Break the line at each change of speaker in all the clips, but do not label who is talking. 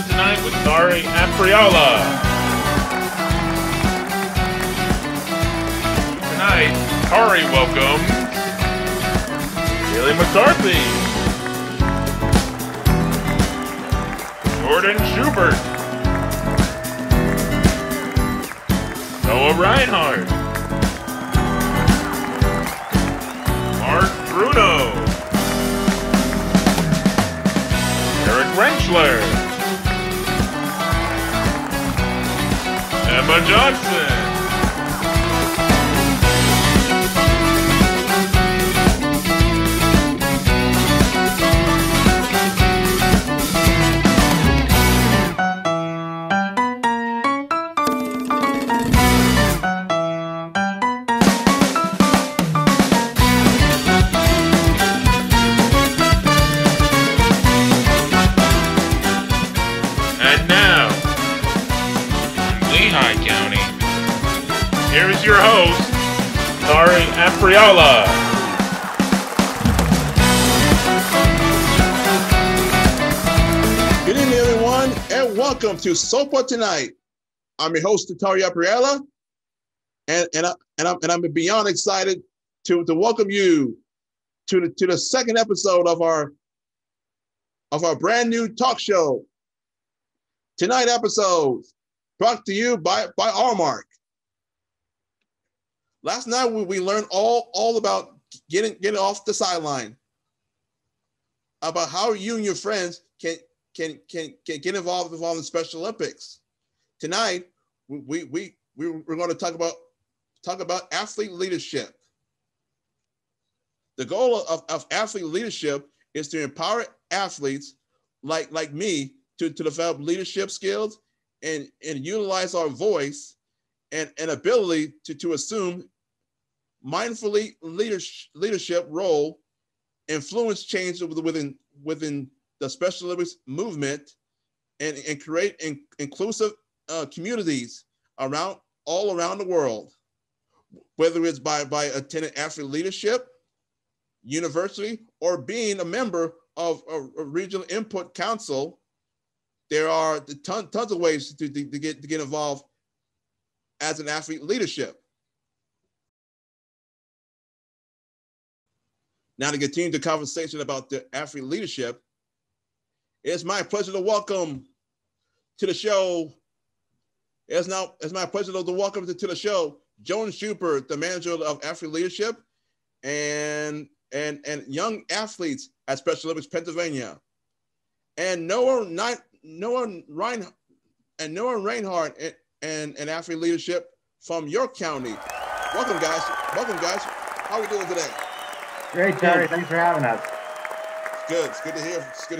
Tonight with Tarre Apreala. Tonight, Tarre welcomes McCarthy, Schubert, Rinehart, Marc, Bruno, Rentschler, Emma Johnson. And now, from Lehigh County, here is your host, Tarre Apreala.
Good evening, everyone, and welcome to SOPA Tonight. I'm your host, Tarre Apreala, and I'm beyond excited to welcome you to the second episode of our brand new talk show. Tonight episode brought to you by Aramark. Last night we learned all about getting off the sideline, about how you and your friends can get involved in the Special Olympics. Tonight we're going to talk about athlete leadership. The goal of athlete leadership is to empower athletes like me to develop leadership skills and utilize our voice and ability to assume mindfully leadership role, influence change within the Special Olympics movement, and create inclusive communities all around the world, whether it's by attending athlete leadership, university, or being a member of a regional input council. There are tons of ways to get involved as an athlete leadership. Now, to continue the conversation about the athlete leadership, it's my pleasure to welcome to the show. It's my pleasure to welcome to the show Joan Schubert, the manager of athlete leadership and young athletes at Special Olympics Pennsylvania, and Noah Rinehart and athlete leadership from York County. Welcome, guys. How are we doing today?
Great, Tarre. Thanks for having us.
Good. It's good to hear. It's good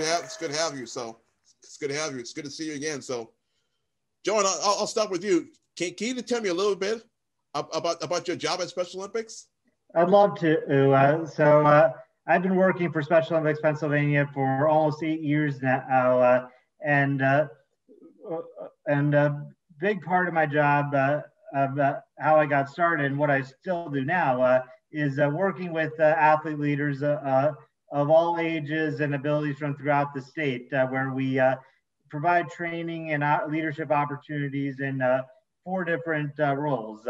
to have you. So it's good to have you. It's good to see you again. So, Joan, I'll start with you. Can you tell me a little bit about your job at Special Olympics?
I'd love to. I've been working for Special Olympics Pennsylvania for almost 8 years now, and a big part of my job, of how I got started and what I still do now, is working with athlete leaders of all ages and abilities from throughout the state, where we provide training and leadership opportunities in 4 different roles.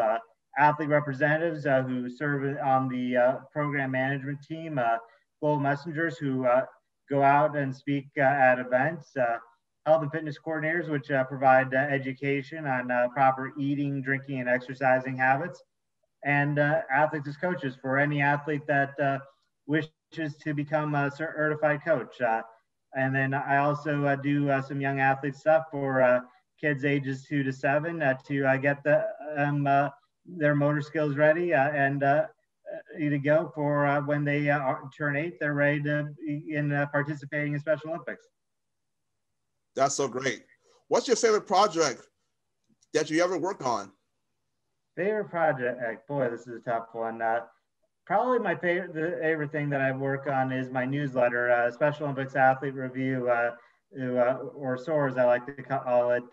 Athlete representatives who serve on the program management team, global messengers who go out and speak at events, health and fitness coordinators, which provide education on proper eating, drinking, and exercising habits, and athletes as coaches for any athlete that wishes to become a certified coach. And then I also do some young athlete stuff for kids ages 2 to 7 to get their motor skills ready and to go for when they turn 8, they're ready to in participating in Special Olympics.
That's so great. What's your favorite project that you ever work on?
Favorite project? Boy, this is a tough one. Probably my favorite thing that I work on is my newsletter, Special Olympics Athlete Review, or SOAR, as I like to call it.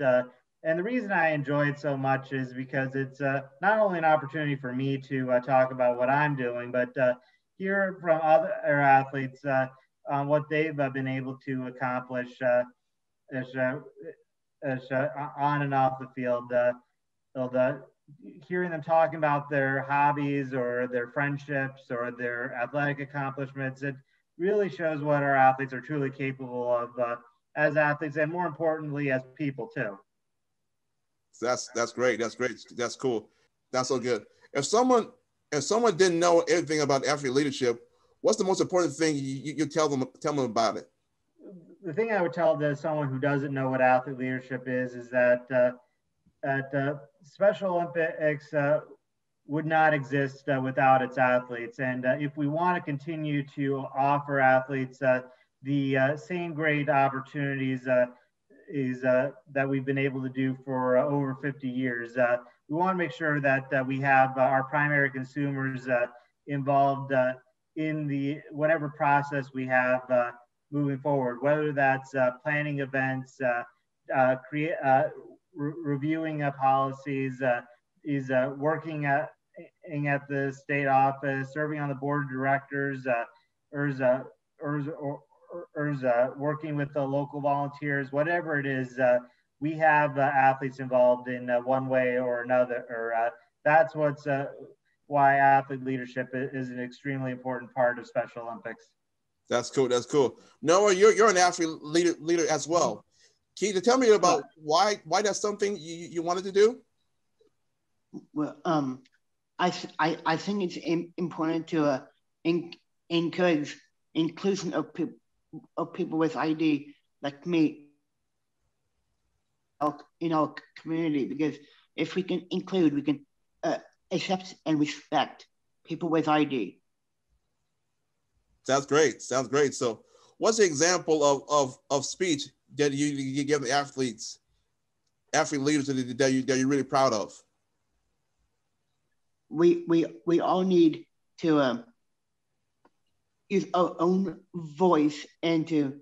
And the reason I enjoy it so much is because it's not only an opportunity for me to talk about what I'm doing, but hear from other athletes on what they've been able to accomplish on and off the field. Hearing them talking about their hobbies or their friendships or their athletic accomplishments, it really shows what our athletes are truly capable of as athletes, and more importantly, as people too.
That's great. That's great. That's cool. That's so good. If someone didn't know anything about athlete leadership, what's the most important thing you tell them about it?
The thing I would tell someone who doesn't know what athlete leadership is that Special Olympics would not exist without its athletes. And if we want to continue to offer athletes the same great opportunities that we've been able to do for over 50 years, we want to make sure that we have our primary consumers involved in the whatever process we have moving forward, whether that's planning events, reviewing policies, is working at the state office, serving on the board of directors, or working with the local volunteers, whatever it is. We have athletes involved in one way or another, or that's why athlete leadership is an extremely important part of Special Olympics. That's
cool. That's cool. Noah, you're an athlete leader as well. Can you tell me about why that's something you wanted to do?
Well, I think it's important to encourage inclusion of people with ID like me in our community, because if we can include, we can accept and respect people with ID.
Sounds great. Sounds great. So what's the example of speech that you give the athlete leaders that you're really proud of?
We all need to use our own voice and to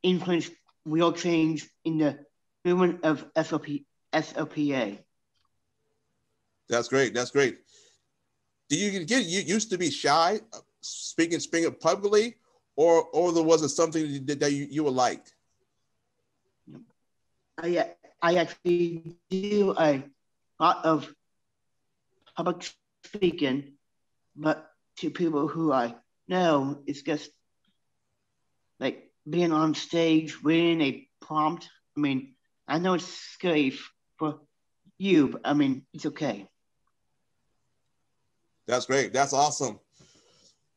influence real change in the movement of SOPA.
That's great. That's great. Do you used to be shy speaking publicly, or was it something that you would like?
I actually do a lot of public speaking, but to people who I know, it's just like being on stage, reading a prompt. I mean, I know it's scary for you, but I mean, it's okay.
That's great. That's awesome.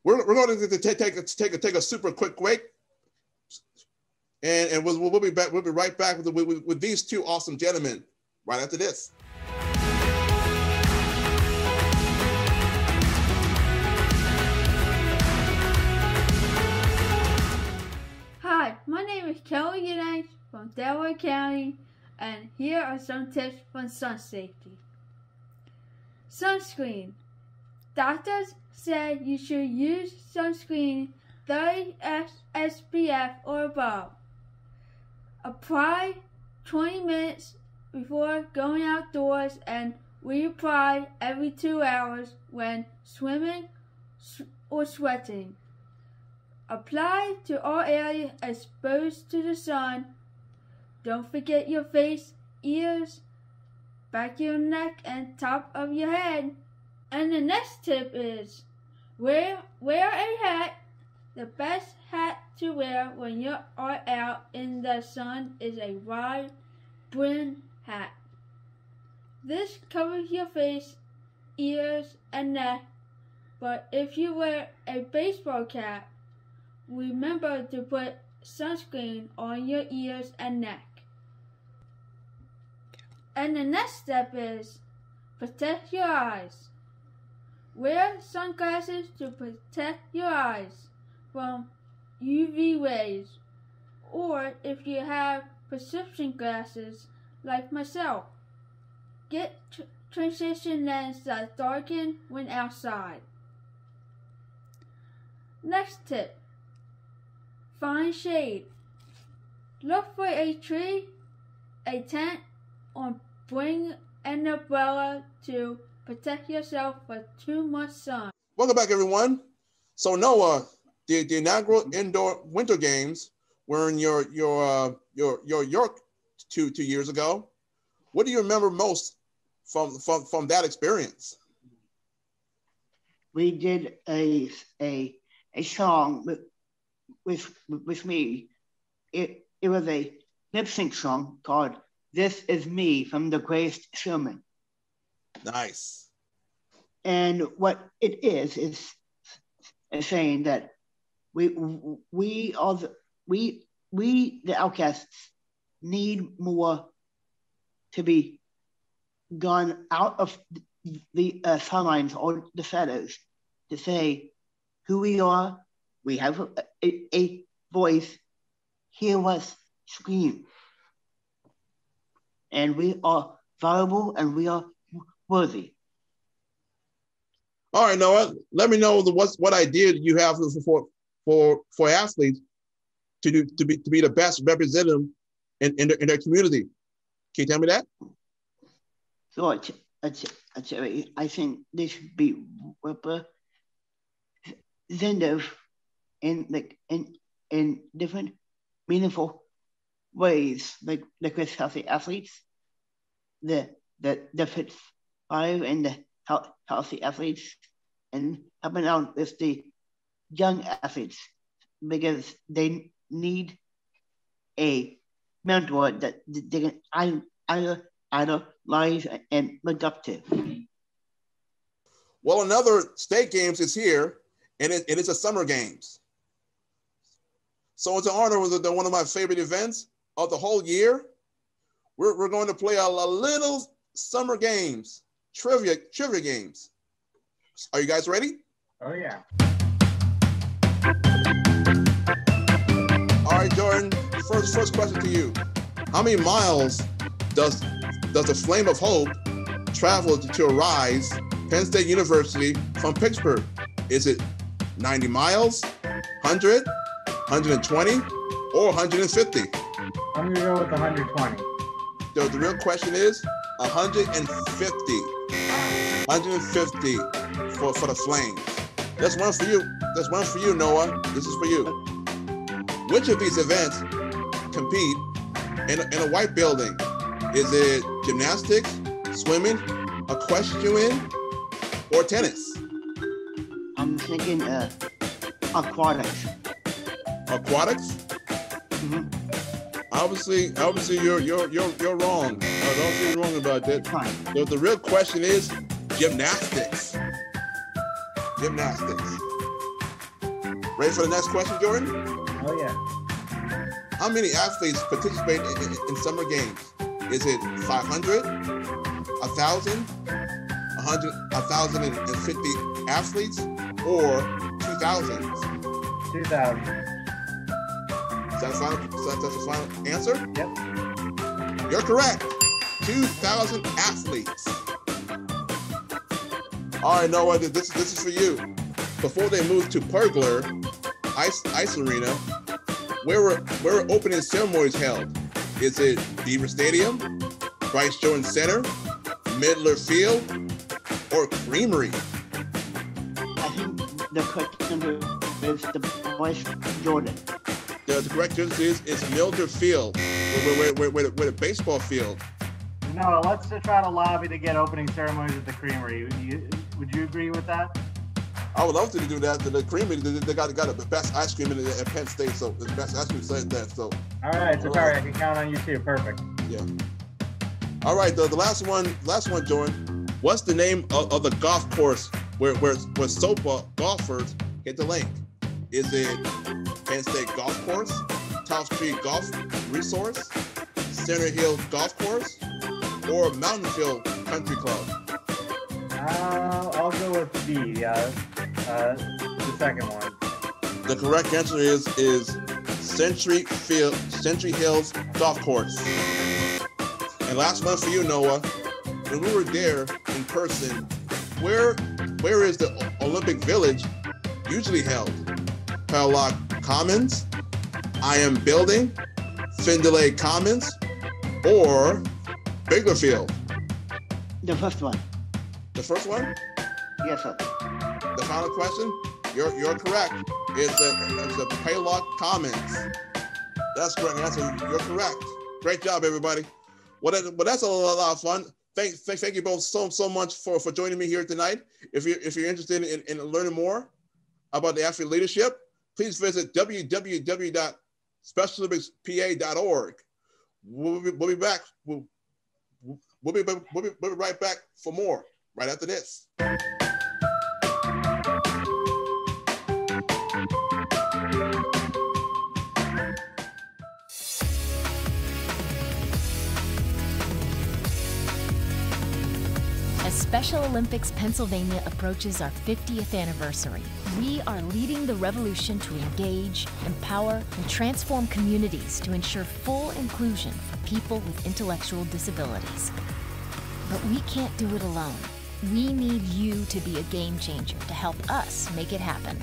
We're going to take a super quick break, and we'll be back. We'll be right back with these two awesome gentlemen right after this.
Hi, my name is Kallie from Lehigh County, and here are some tips for sun safety. Sunscreen. Doctors say you should use sunscreen 30 SPF or above. Apply 20 minutes before going outdoors and reapply every 2 hours when swimming or sweating. Apply to all areas exposed to the sun. Don't forget your face, ears, back of your neck, and top of your head. And the next tip is wear a hat. The best hat to wear when you are out in the sun is a wide brim hat. This covers your face, ears, and neck, but if you wear a baseball cap, remember to put sunscreen on your ears and neck. And the next step is protect your eyes. Wear sunglasses to protect your eyes from UV rays, or if you have prescription glasses like myself, get transition lenses that darken when outside. Next tip, find shade. Look for a tree, a tent, or bring an umbrella to protect yourself for too much sun.
Welcome back, everyone. So Noah, the inaugural indoor winter games were in your York 2 years ago. What do you remember most from that experience?
We did a song with me. It was a lip sync song called "This Is Me" from the Greatest Showman.
Nice.
And what it is saying that we the outcasts need more to be gone out of the sidelines or the shadows to say who we are. We have a voice. Hear us scream. And we are valuable and we are worthy.
All right, Noah, let me know what idea you have for athletes to be the best representative in their community. Can you tell me that?
So I think they should be representative in different meaningful ways, like with healthy athletes, the fit five and the healthy athletes, and helping out with the young athletes because they need a mentor that they can idolize and look up to.
Well, another state games is here, and it is a summer games. So it's an honor with one of my favorite events of the whole year. We're going to play a little summer games, trivia games. Are you guys ready?
Oh yeah.
All right, Jordan, first question to you. How many miles does the Flame of Hope travel to Arise, Penn State University from Pittsburgh? Is it 90 miles, 100, 120, or 150?
I'm gonna go with 120.
The real question is 150. 150 for the Flames. That's one for you. That's one for you, Noah. This is for you. Which of these events compete in a white building? Is it gymnastics, swimming, equestrian, or tennis?
I'm thinking aquatics.
Aquatics?
Mm-hmm.
Obviously, you're wrong. I don't see wrong about that.
Fine.
So the real question is gymnastics. Gymnastics. Ready for the next question, Jordan?
Oh yeah.
How many athletes participate in summer games? Is it 500, 1,000, 1,050 athletes, or 2,000?
2,000.
That's the final answer?
Yep.
You're correct. 2,000 athletes. All right, Noah, this is for you. Before they moved to Pergler Ice Arena, where were opening ceremonies held? Is it Beaver Stadium, Bryce Jordan Center, Midler Field, or Creamery?
I think the correct answer is the Bryce Jordan.
The correct answer is Midler Field, where the baseball field.
No, let's try to lobby to get opening ceremonies at the Creamery. Would you agree with that?
I would love to do that. The Creamery, they got the best ice cream at Penn State, so the best ice cream site there. So.
All right, so Tarre, I can count on you too. Perfect.
Yeah. All right, the last one, Jordan. What's the name of the golf course where SOPA golfers hit the link? Is it Penn State Golf Course, Top Street Golf Resource, Center Hill Golf Course, or Mountain View Country Club?
I'll go with the second one.
The correct answer is Century Hills Golf Course. And last one for you, Noah. When we were there in person, where is the Olympic Village usually held? Parlock Commons, I Am Building, Findlay Commons, or Bigler Field?
The first one.
The first one?
Yes, sir.
The final question? You're correct. It's the Parlock Commons. That's correct. You're correct. Great job, everybody. Well, that's a lot of fun. Thank you both so much for joining me here tonight. If you're interested in learning more about the athlete leadership, please visit www.specialolympicspa.org. We'll be back. We'll be right back for more right after this.
As Special Olympics Pennsylvania approaches our 50th anniversary, we are leading the revolution to engage, empower, and transform communities to ensure full inclusion for people with intellectual disabilities. But we can't do it alone. We need you to be a game changer to help us make it happen.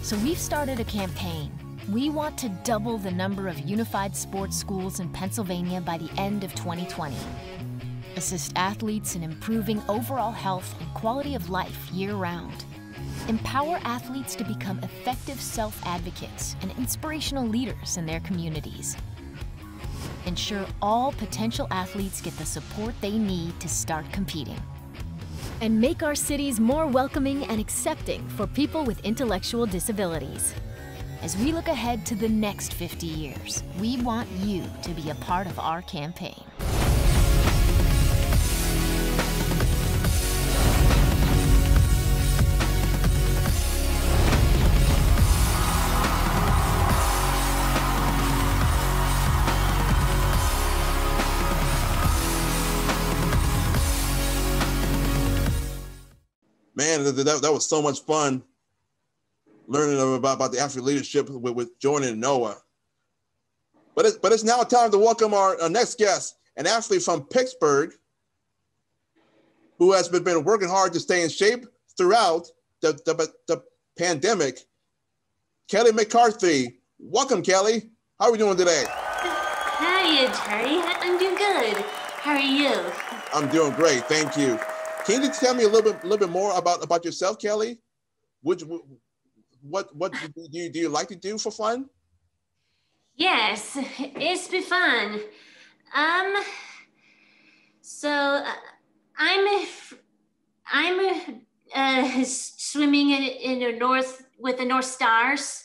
So we've started a campaign. We want to double the number of unified sports schools in Pennsylvania by the end of 2020. Assist athletes in improving overall health and quality of life year-round. Empower athletes to become effective self-advocates and inspirational leaders in their communities. Ensure all potential athletes get the support they need to start competing. And make our cities more welcoming and accepting for people with intellectual disabilities. As we look ahead to the next 50 years, we want you to be a part of our campaign.
Man, that was so much fun learning about the athlete leadership with Jordan and Noah. But it's now time to welcome our next guest, an athlete from Pittsburgh who has been working hard to stay in shape throughout the pandemic. Kallie McCarthy. Welcome, Kallie. How are we doing today?
Hi, Tarre. I'm doing good. How are you?
I'm doing great, thank you. Can you tell me a little bit more about yourself, Kallie? What do you like to do for fun?
Yes, it's been fun. I'm swimming in the north with the North Stars.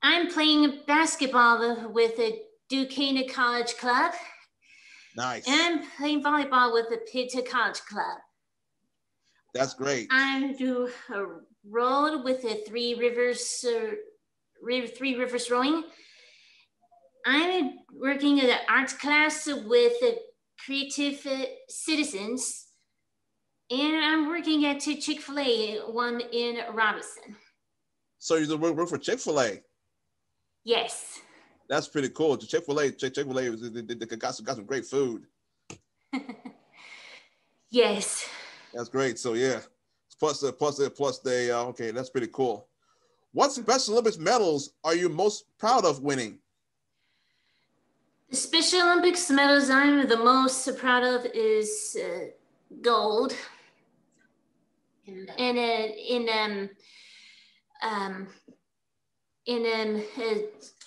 I'm playing basketball with the Duquesne College Club.
Nice.
And I'm playing volleyball with the Pitt College Club.
That's great.
I do a roll with the Three Rivers Rowing. I'm working in an arts class with the Creative Citizens, and I'm working at Chick-fil-A, one in Robinson.
So you work for Chick-fil-A?
Yes.
That's pretty cool. Chick-fil-A got some great food.
Yes.
That's great. So yeah, plus they okay. That's pretty cool. What Special Olympics medals are you most proud of winning?
The Special Olympics medals I'm the most proud of is gold. And in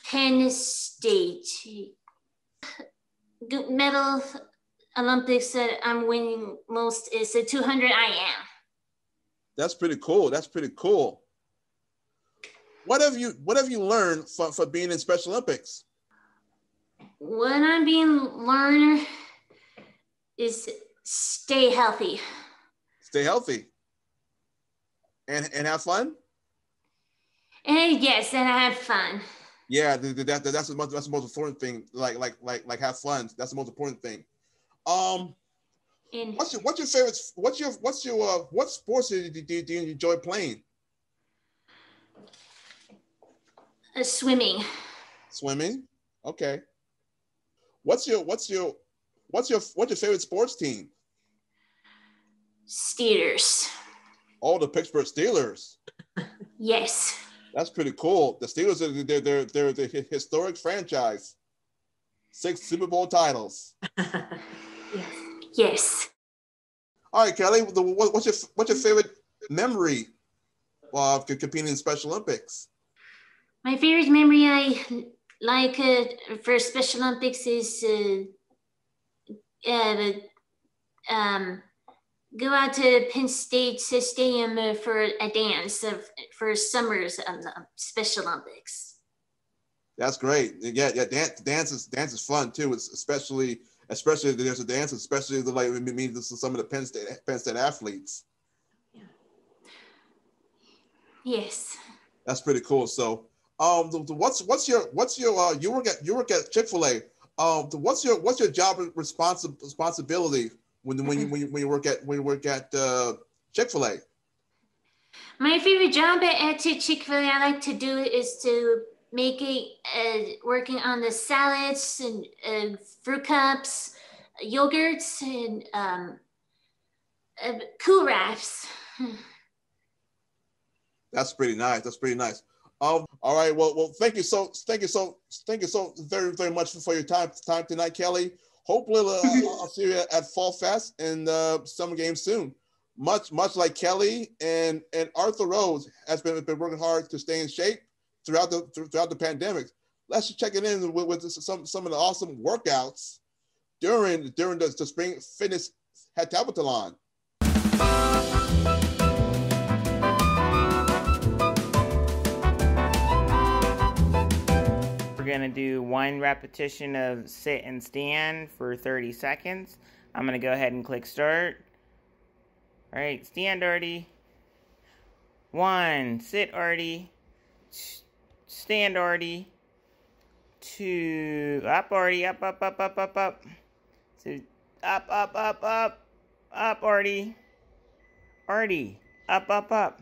Penn State medal Olympics that I'm winning most is the 200 IM.
That's pretty cool. That's pretty cool. What have you learned for being in Special Olympics?
What I'm being learned is stay healthy.
Stay healthy. And have fun?
And yes, and I have fun.
Yeah, that's the most important thing. Like have fun. That's the most important thing. What's your favorite? What sports do you enjoy playing?
Swimming.
Swimming. Okay. What's your favorite sports team?
Steelers.
Oh, the Pittsburgh Steelers.
Yes. That's
pretty cool. The Steelers they're the historic franchise. 6 Super Bowl titles.
Yes.
All right, Kallie. What's your favorite memory of competing in Special Olympics?
My favorite memory like for Special Olympics is go out to Penn State Stadium for a dance for summer's Special Olympics.
That's great. Yeah. Dance is fun too. It's especially if there's a dance, especially like it means some of the Penn State athletes.
Yeah. Yes.
That's pretty cool. So, what's your you work at Chick-fil-A. What's your job responsibility when you work at Chick-fil-A?
My favorite job at Chick-fil-A I like to do is to working on the salads and fruit cups, yogurts, and Cool Wraps.
That's pretty nice. All right. Well, thank you so very, very much for your time tonight, Kallie. Hopefully, I'll see you at Fall Fest and Summer Games soon. Much like Kallie and Arthur Rose has been working hard to stay in shape throughout the pandemic. Let's just check it in with some of the awesome workouts during the Spring Fitness Heptathlon.
We're gonna do 1 repetition of sit and stand for 30 seconds. I'm gonna go ahead and click start. All right, stand, Artie. 1, sit, Artie. Stand, Artie. 2, up, Artie, up. 2, up, Artie. Artie, up.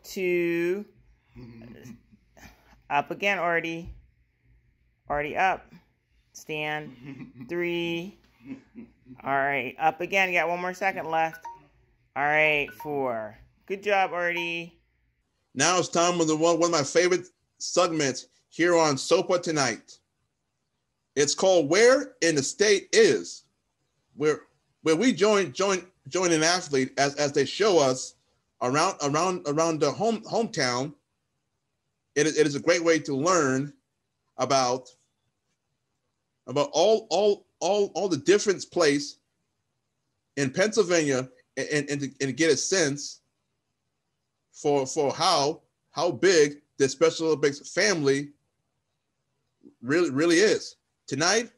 2, up again, Artie. Artie, up. Stand. 3. All right, up again. You got 1 more second left. All right, 4. Good job, Artie.
Now it's time with one of my favorite segments here on SOPA Tonight. It's called Where in the State Is, where we join an athlete as they show us around the hometown. It is a great way to learn about all the different places in Pennsylvania and get a sense for how big the Special Olympics family really is. Tonight,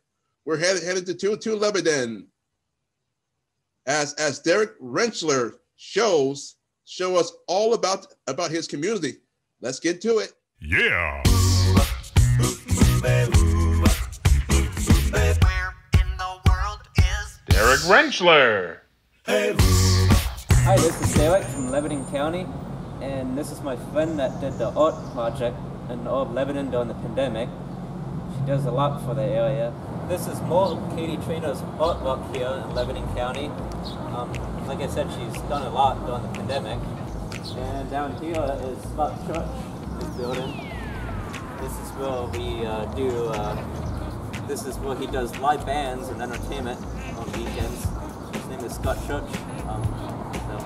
we're headed to Lebanon as Derek Rentschler show us all about his community. Let's get to it.
Yeah. Derek Rentschler.
Hi, this is Derek from Lebanon County, and this is my friend that did the art project in all of Lebanon during the pandemic. She does a lot for the area. This is more Katie Trainer's artwork here in Lebanon County. Like I said, she's done a lot during the pandemic. And down here is Scott Church, his building. This is where we this is where he does live bands and entertainment on weekends. His name is Scott Church. So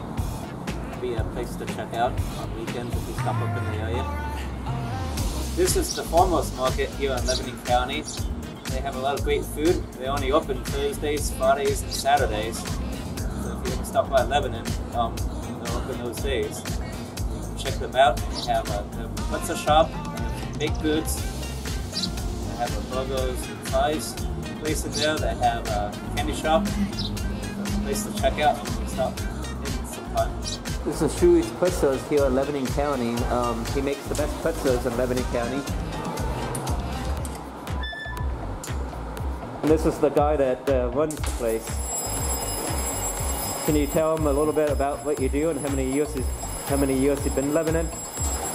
be a place to check out on weekends if you stop up in the area. This is the farmers market here in Lebanon County. They have a lot of great food. They only open Thursdays, Fridays, and Saturdays. So if you ever stop by Lebanon, they're open those days. You can check them out. They have a pizza shop, baked goods. They have a burgers and fries place in there. They have a candy shop. That's a place to check out and stop in sometime. This is Shui's Pizzas here in Lebanon County. He makes the best pizzas in Lebanon County. And this is the guy that runs the place. Can you tell him a little bit about what you do and how many years you've been in Lebanon?
The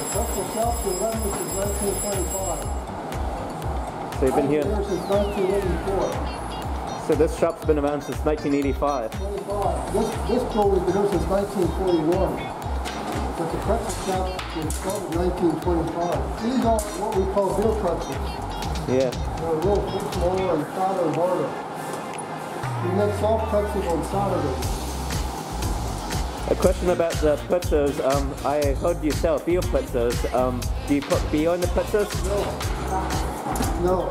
pretzel shop's been running since 1925.
So you've been here
since 1984.
So this shop's been around since 1985.
25. This building's been here since 1941. But the pretzel shop was started in 1925. These are what we call beer pretzels.
Yeah.
They're a little bit smaller and fatter and harder. We make soft pretzels on Saturdays.
A question about the pizzas. I heard you sell beer pizzas. Do you put beer on the pizzas?
No. No.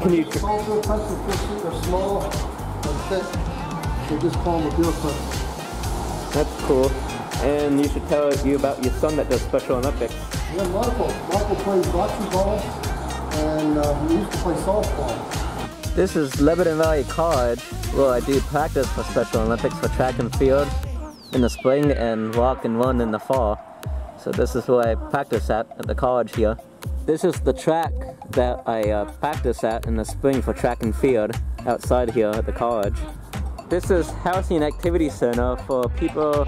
Can you?
Small bill pencil fixtures are small and thick. They just call them a bill pencil.
That's cool. And you should tell you about your son that does Special Olympics.
Yeah, Michael. Michael plays bocce ball, and he used to play softball.
This is Lebanon Valley College, where I do practice for Special Olympics for track and field in the spring and walk and run in the fall. So this is where I practice at the college here. This is the track that I practice at in the spring for track and field outside here at the college. This is Housing and Activity Center for people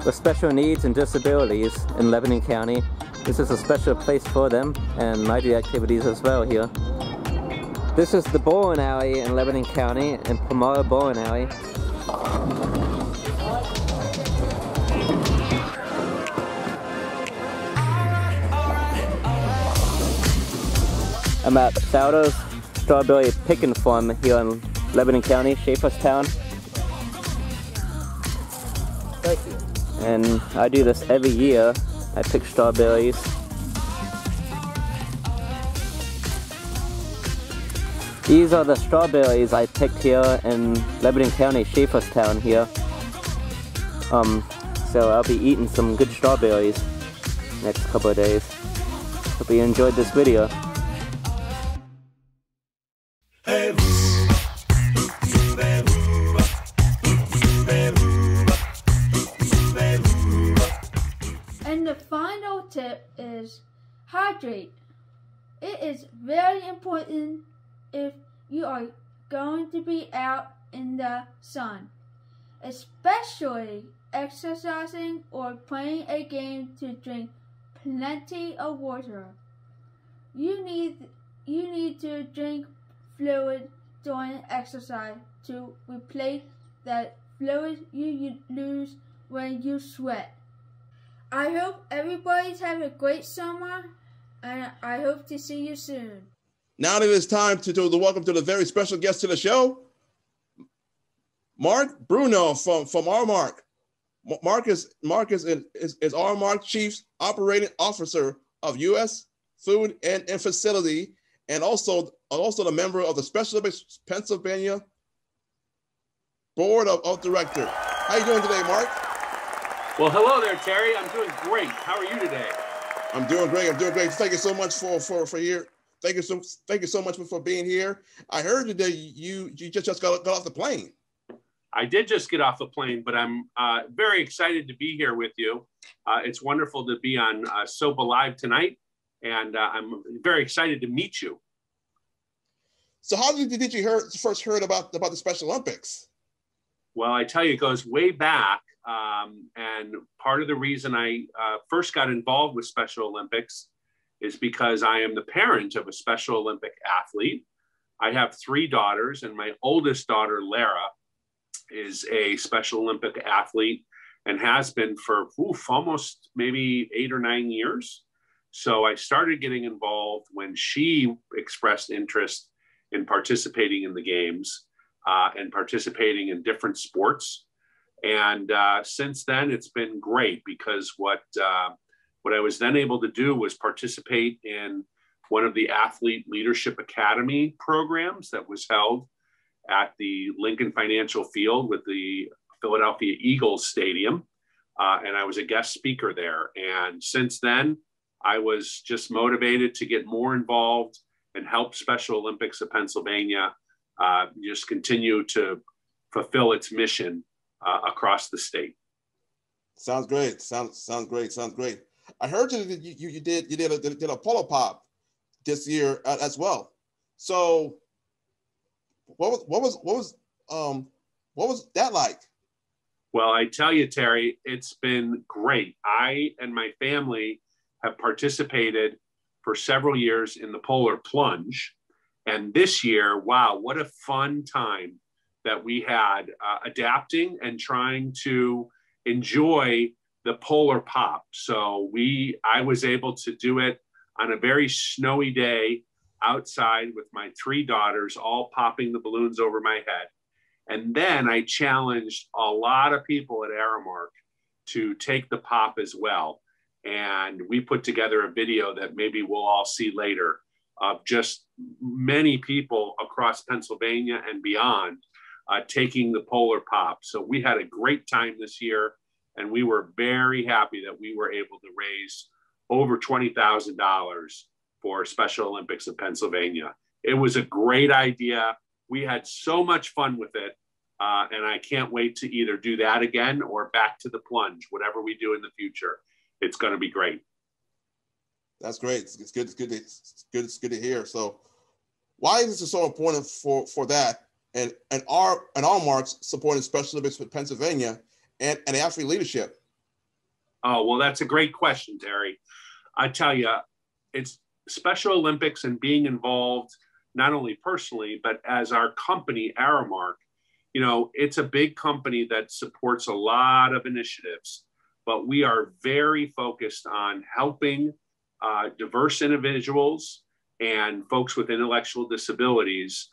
with special needs and disabilities in Lebanon County. This is a special place for them, and I do activities as well here. This is the bowling alley in Lebanon County, in Pomona Bowling Alley. I'm at Saudo's Strawberry Picking Farm here in Lebanon County, Schaeferstown.
Thank you.
And I do this every year. I pick strawberries. These are the strawberries I picked here in Lebanon County, Schaeferstown here. So I'll be eating some good strawberries next couple of days. Hope you enjoyed this video.
And the final tip is hydrate. It is very important if you are going to be out in the sun, especially exercising or playing a game, to drink plenty of water. You need to drink fluid during exercise to replace that fluid you lose when you sweat. I hope everybody's having a great summer, and I hope to see you soon.
Now that it's time to welcome to the very special guest to the show, Marc Bruno from Aramark. Marc is Aramark Chief Operating Officer of U.S. Food and Facility, and also the member of the Special Olympics Pennsylvania Board of Directors. How you doing today, Marc?
Well, hello there, Terry. I'm doing great. How are you today?
I'm doing great. Thank you so much for here. Thank you so much for being here. I heard today you just got off the plane.
I did just get off the plane, but I'm very excited to be here with you. It's wonderful to be on SOPA Live tonight, and I'm very excited to meet you.
So how did you first heard about the Special Olympics?
Well, I tell you, it goes way back. And part of the reason I first got involved with Special Olympics is because I am the parent of a Special Olympic athlete. I have 3 daughters, and my oldest daughter, Lara, is a Special Olympic athlete and has been for almost maybe 8 or 9 years. So I started getting involved when she expressed interest in participating in the games and participating in different sports. And since then, it's been great, because what I was then able to do was participate in one of the Athlete Leadership Academy programs that was held at the Lincoln Financial Field with the Philadelphia Eagles Stadium. And I was a guest speaker there. And since then, I was just motivated to get more involved and help Special Olympics of Pennsylvania just continue to fulfill its mission across the state.
Sounds great. Sounds great. I heard you did a polo pop this year as well. So what was that like?
Well, I tell you, Terry, it's been great. I and my family have participated for several years in the polar plunge, and this year, wow, what a fun time that we had adapting and trying to enjoy the polar pop. So I was able to do it on a very snowy day outside with my 3 daughters, all popping the balloons over my head. And then I challenged a lot of people at Aramark to take the pop as well. And we put together a video that maybe we'll all see later of just many people across Pennsylvania and beyond taking the polar pop. So we had a great time this year, and we were very happy that we were able to raise over $20,000 for Special Olympics of Pennsylvania. It was a great idea. We had so much fun with it. And I can't wait to either do that again or back to the plunge, whatever we do in the future. It's going to be great.
That's great. It's good to hear. So why is this so important for that? And Aramark's supporting Special Olympics for Pennsylvania and athlete leadership?
Oh, well, that's a great question, Terry. I tell you, it's Special Olympics and being involved, not only personally, but as our company, Aramark. You know, it's a big company that supports a lot of initiatives, but we are very focused on helping diverse individuals and folks with intellectual disabilities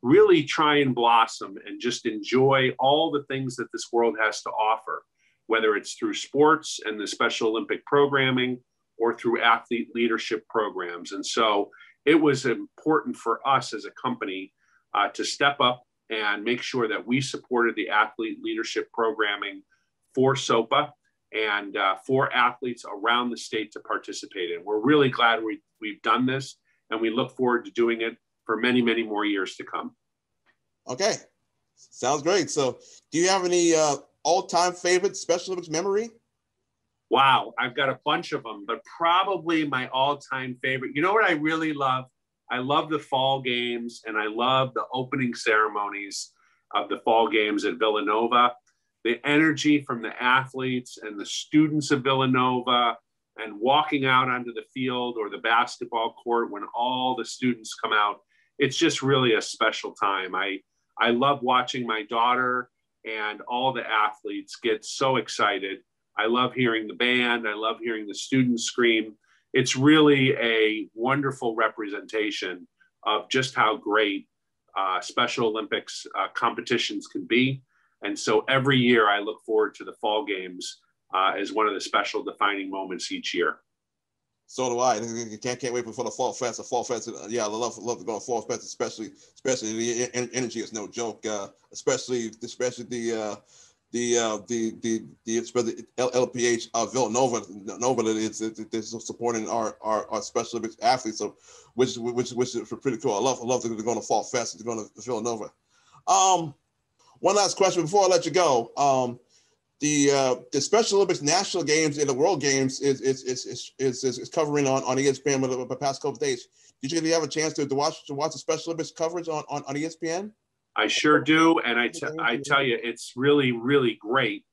really try and blossom and just enjoy all the things that this world has to offer, whether it's through sports and the Special Olympic programming or through athlete leadership programs. And so it was important for us as a company to step up and make sure that we supported the athlete leadership programming for SOPA and for athletes around the state to participate in. We're really glad we've done this, and we look forward to doing it for many, many more years to come.
Okay, sounds great. So do you have any all-time favorite Special Olympics memory?
Wow, I've got a bunch of them, but probably my all-time favorite. You know what I really love? I love the fall games, and I love the opening ceremonies of the fall games at Villanova. The energy from the athletes and the students of Villanova, and walking out onto the field or the basketball court when all the students come out. It's just really a special time. I love watching my daughter and all the athletes get so excited. I love hearing the band. I love hearing the students scream. It's really a wonderful representation of just how great Special Olympics competitions can be. And so every year I look forward to the fall games as one of the special defining moments each year.
So do I. Can't wait for the Fall Fest. The Fall Fest, yeah, I love to go to Fall Fest, especially the energy is no joke. Especially the LPH Villanova it's supporting our Special Olympics athletes, so which is pretty cool. I love to go to Fall Fest and to go to Villanova. One last question before I let you go. The Special Olympics National Games and the World Games is covering on ESPN for the past couple of days. Did you have a chance to watch the Special Olympics coverage on ESPN?
I sure do, and I tell you, it's really, really great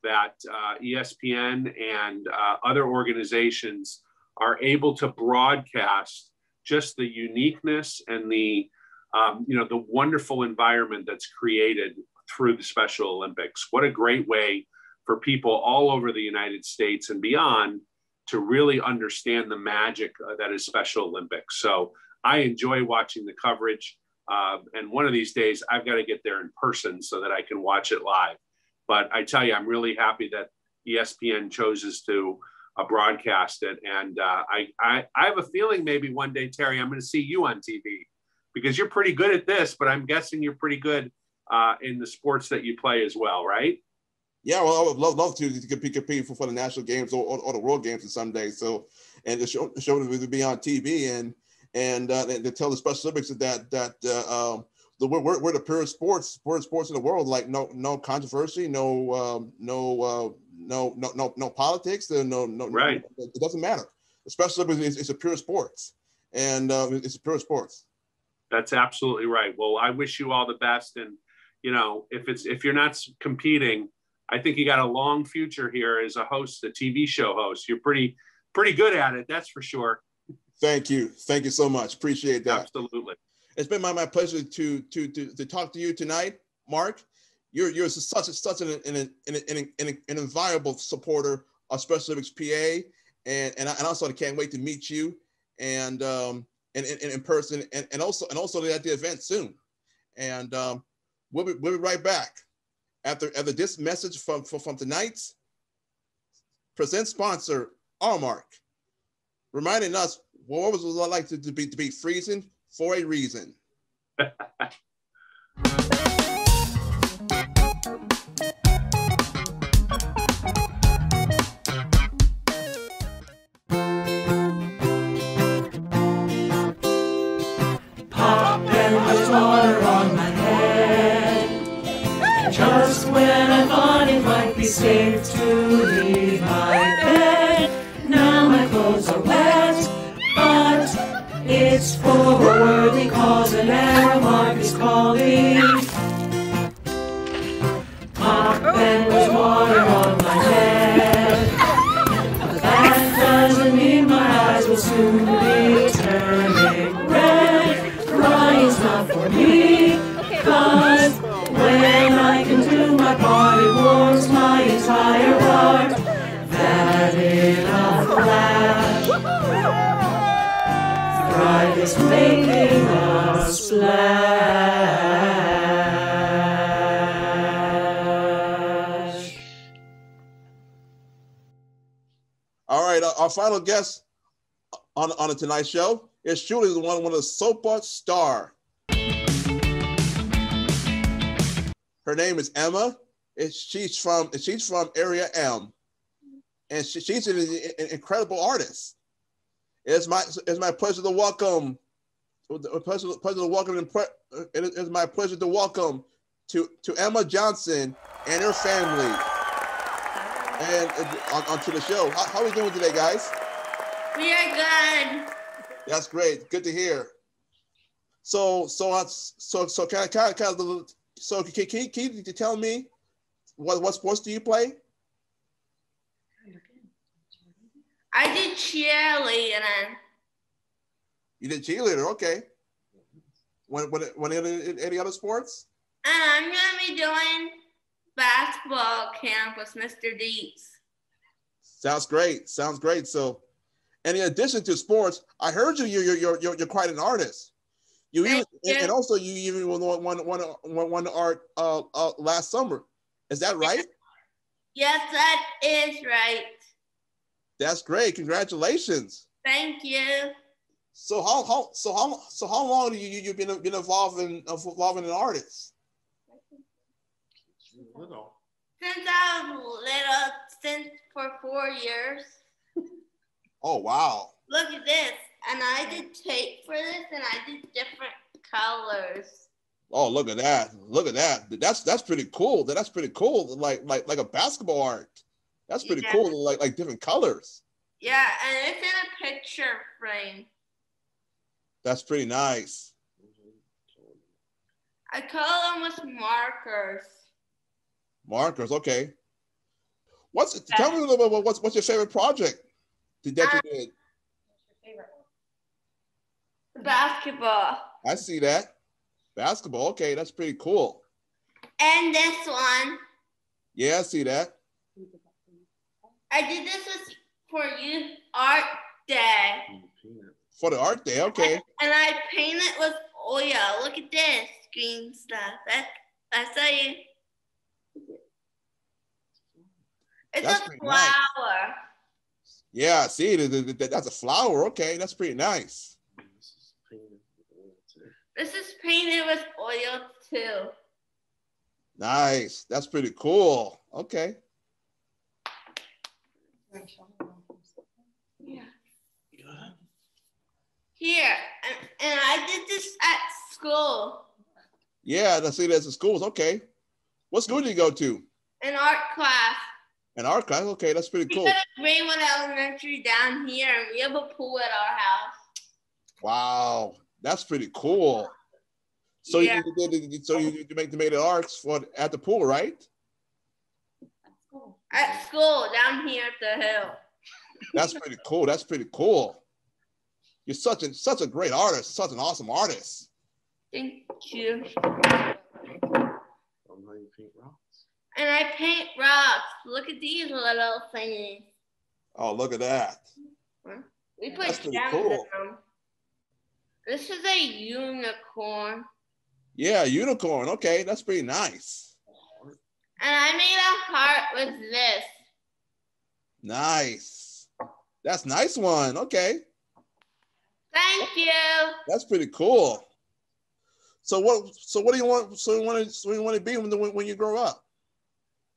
that ESPN and other organizations are able to broadcast just the uniqueness and the the wonderful environment that's created through the Special Olympics. What a great way for people all over the United States and beyond to really understand the magic that is Special Olympics. So I enjoy watching the coverage. And one of these days, I've got to get there in person so that I can watch it live. But I tell you, I'm really happy that ESPN chooses to broadcast it. And I have a feeling maybe one day, Terry, I'm going to see you on TV because you're pretty good at this, but I'm guessing you're pretty good in the sports that you play as well, right?
Yeah, well, I would love to compete for the national games or the world games someday. So, and the show to be on TV and to tell the Special Olympics that we're the purest sports in the world. Like no controversy, no politics, no.
Right.
It doesn't matter. The Special Olympics is a pure sports, and it's a pure sports.
That's absolutely right. Well, I wish you all the best, and if you're not competing, I think you got a long future here as a host, a TV show host. You're pretty good at it, that's for sure. Thank you
so much. Appreciate that.
Absolutely.
It's been my pleasure to talk to you tonight, Marc. You're such an invaluable supporter of Special Olympics PA, and I also can't wait to meet you and in person and also at the event soon. And we'll be right back after this message from tonight's present sponsor, Aramark, reminding us What was it like to be freezing for a reason?
Water on my head. Just when I thought it might be safe to leave my bed, now my clothes are wet, but it's for a worthy cause and Aramark is calling. Pop and there's water on my head, but that doesn't mean my eyes will soon be turning red. Crying's not for me, cause when I can do my part, it warms my entire heart. That in a flash, pride is making a splash.
All right, our final guest on the Tonight Show is surely the one of the SOPA star. Her name is Emma. She's from Area M, and she's an incredible artist. It's my pleasure to welcome. It is my pleasure to welcome to Emma Johnson and her family, and onto the show. How are we doing today, guys?
We are good.
That's great. Good to hear. So can you tell me what sports do you play?
I did cheerleading.
You did cheerleader, okay. When any other sports?
I'm gonna be doing basketball camp with Mr. Deets.
Sounds great. Sounds great. So, and in addition to sports, I heard you're quite an artist. You even and also you even won art last summer. Is that right?
Yes, that is right.
That's great. Congratulations.
Thank you.
So how long have you been involved in artists?
Since I was little, since for 4 years.
Oh wow.
Look at this. And I did tape for this, and I did different colors.
Oh, look at that! Look at that! That's pretty cool. That's pretty cool. Like a basketball art. That's pretty cool. Like different colors.
Yeah, and it's in a picture frame.
That's pretty nice.
I color them with markers.
Markers, okay. Tell me a little bit about what's your favorite project that you did?
Basketball.
I see that. Basketball, okay, that's pretty cool.
And this one.
Yeah, I see that.
I did this for Youth Art Day.
For the art day, okay.
And I painted with oil. Look at this green stuff. That's how you. It's a flower.
Nice. Yeah, I see it. That's a flower. Okay, that's pretty nice.
This is painted with oil too.
Nice. That's pretty cool. Okay.
Yeah. Here, and I did this at school.
Yeah, I see that's in schools. Okay. What school did you go to?
An art class.
An art class? Okay, that's pretty cool.
We got a grade 1 elementary down here, and we have a pool at our house.
Wow, that's pretty cool. So
yeah.
you made the arts at the pool, right?
At school, down here at the hill.
That's pretty cool. That's pretty cool. You're such a great artist, such an awesome artist.
Thank you. And I paint rocks. Look at these little things.
Oh, look at that.
We put
That's pretty
gems
cool.
in them. This is a unicorn.
Yeah, unicorn. Okay, that's pretty nice.
And I made a heart with this.
Nice. That's a nice one. Okay.
Thank you.
That's pretty cool. So what do you want? So you want to be when you grow up?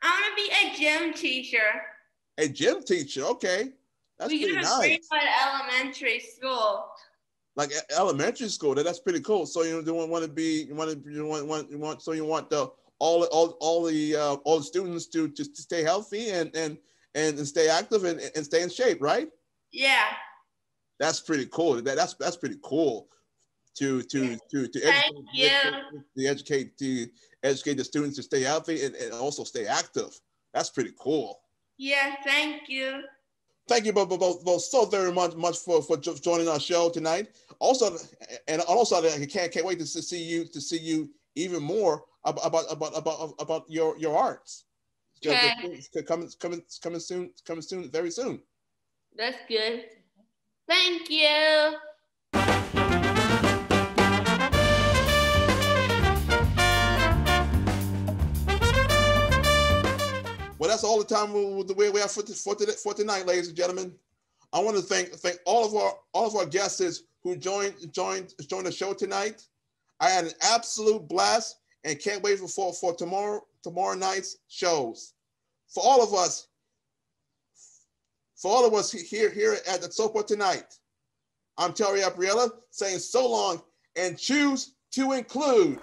I want to be a gym teacher.
A gym teacher, okay. That's
we
pretty
get a
nice.
grade at elementary school.
Like elementary school, that's pretty cool. So you want to be, all the students to stay healthy and stay active and stay in shape, right?
Yeah.
That's pretty cool. That's pretty cool to educate the students to stay healthy and also stay active. That's pretty cool.
Yeah, thank you.
Thank you both so very much for joining our show tonight. Also, I can't wait to see you even more about your arts.
Okay.
Coming soon, very soon.
That's good. Thank you.
Well, that's all the time we have for tonight, ladies and gentlemen. I want to thank all of our guests who joined the show tonight. I had an absolute blast and can't wait for tomorrow night's shows. For all of us here at the SOPA Tonight, I'm Tarre Apreala saying so long and choose to include.